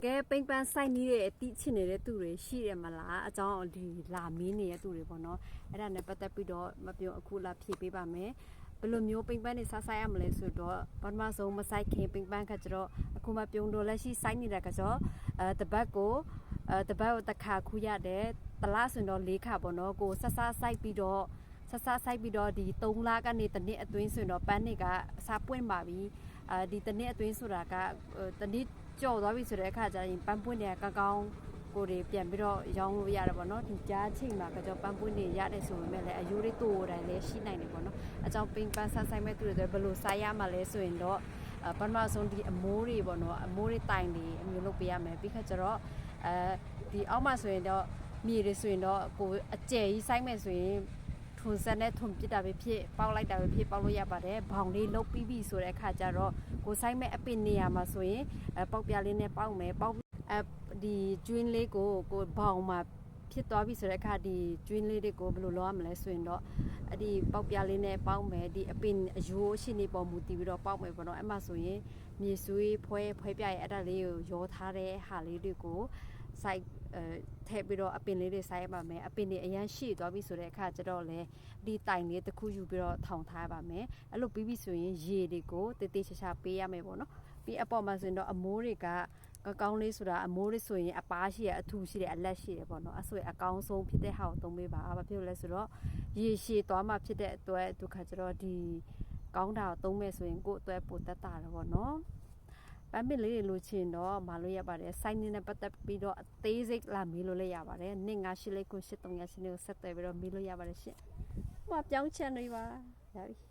ကဲပိန်ပန်းဆိုင်နေတဲ့အတိချင်နေတဲ့သူတွေရှိတယ်မလားအကြောင်းဒီလာမင်းနေတဲ့သူတွေပေါ့နော်အဲ့ဒါနဲ့ပတ်သက်ပြီးတော့မပြောအခုလာဖြေပေးပါမယ်ဘယ်လိုမျိုးပိန်ပန်းနေစားဆိုင်ရမလဲဆိုတော့ပထမဆုံးမဆိုင်ခင်ပိန်ပန်းခါကျတော့အခုမှပြုံးတော့လက်ရှိဆိုင်နေတာကကြောတပတ်ကိုတစ်ခါခူးရတယ်တလားဆိုတော့၄ခါပေါ့နော်ကိုဆက်စားဆိုင်ပြီးတော့ဒီ3လကနေတနည်းအတွင်းဆိုတော့ပန်းတွေကစားပွင့်ပါပြီဒီတနည်းအတွင်းဆိုတာကတနည်းကြော်သွားပြီဆိုတဲ့အခါကျရင်ပန်းပွင့်တွေကကောင်းကိုတွေပြန်ပြီးတော့ရောင်းလို့ရတယ်ပေါ့နော်ဒီကြားချိန်မှာကကြောပန်းပွင့်တွေရတယ်ဆိုပေမဲ့လည်းအယိုးတွေတိုးတိုင်းလည်းရှိနိုင်တယ်ပေါ့နော်အကြောင်းပင်ပန်းဆန်းဆိုင်မဲ့သူတွေဘယ်လိုစားရမှာလဲဆိုရင်တော့ပထမဆုံးဒီအမိုးတွေပေါ့နော်အမိုးတွေတိုင်တွေအမျိုးလုပ်ပေးရမယ်ပြီးခါကျတော့ဒီအောက်မှာဆိုရင်တော့မြေတွေဆိုရင်တော့ကိုအကျယ်ကြီးဆိုင်မဲ့ဆိုရင်ထုံစက်နဲ့ထုံပစ်တာပဲဖြစ်ပေါက်လိုက်တာပဲဖြစ်ပေါက်လို့ရပါတယ်ဘောင်လေးလုတ်ပြီးပြီဆိုတဲ့အခါကျတော့ကိုဆိုင်မဲ့အပင်နေရာမှာဆိုရင်ပေါက်ပြလေးနဲ့ပေါက်မယ်ပေါက်ဒီကျွင်းလေးကိုဘောင်မှာဖြစ်သွားပြီဆိုတဲ့အခါဒီကျွင်းလေးတွေကိုဘယ်လိုလုပ်ရမလဲဆိုရင်တော့အဲ့ဒီပေါက်ပြလေးနဲ့ပေါက်မယ်ဒီအပင်အယိုးရှိနေပေါ်မူတည်ပြီးတော့ပေါက်မယ်ပေါ့နော်အဲ့မှာဆိုရင်မြေဆွေးဖွဲပြရဲ့အဲ့ဒါလေးကိုရောထားတဲ့ဟာလေးတွေကိုစိုက်ထည့်ပြီးတော့အပင်လေးတွေစိုက်ရပါမယ်အပင်တွေအရန်ရှိသွားပြီဆိုတဲ့အခါကျတော့လေဒီတိုင်လေးတစ်ခုယူပြီးတော့ထောင်ထားပါမယ်အဲ့လိုပြီးပြီဆိုရင်ရေတွေကိုတေးသေးချာချာပေးရမယ်ပေါ့နော်ပြီးအပေါ်မှာဆိုရင်တော့အမိုးတွေကကောင်းလေးဆိုတာအမိုးတွေဆိုရင်အပားရှိရအထူရှိတယ်အလက်ရှိတယ်ပေါ့နော်အဲ့ဆိုရင်အကောင်းဆုံးဖြစ်တဲ့ဟာကိုသုံးပေးပါဘာဖြစ်လို့လဲဆိုတော့ရေရှည်သွားမှဖြစ်တဲ့အတွက်ဒုက္ခကျတော့ဒီကောင်းတာကိုသုံးမယ်ဆိုရင်ကိုယ့်အတွက်ပိုတက်တာတော့ပေါ့နော်ပန်းပင်လေးတွေလိုချင်တော့မလို့ရပါတယ်စိုင်းနေနဲ့ပတ်သက်ပြီးတော့အသေးစိတ်လာမေးလို့လည်းရပါတယ်2588လေးကို8388ကိုဆက်သွယ်ပြီးတော့မေးလို့ရပါတယ်ရှင့်ဟိုပြောင်းချင်နေပါရပြီ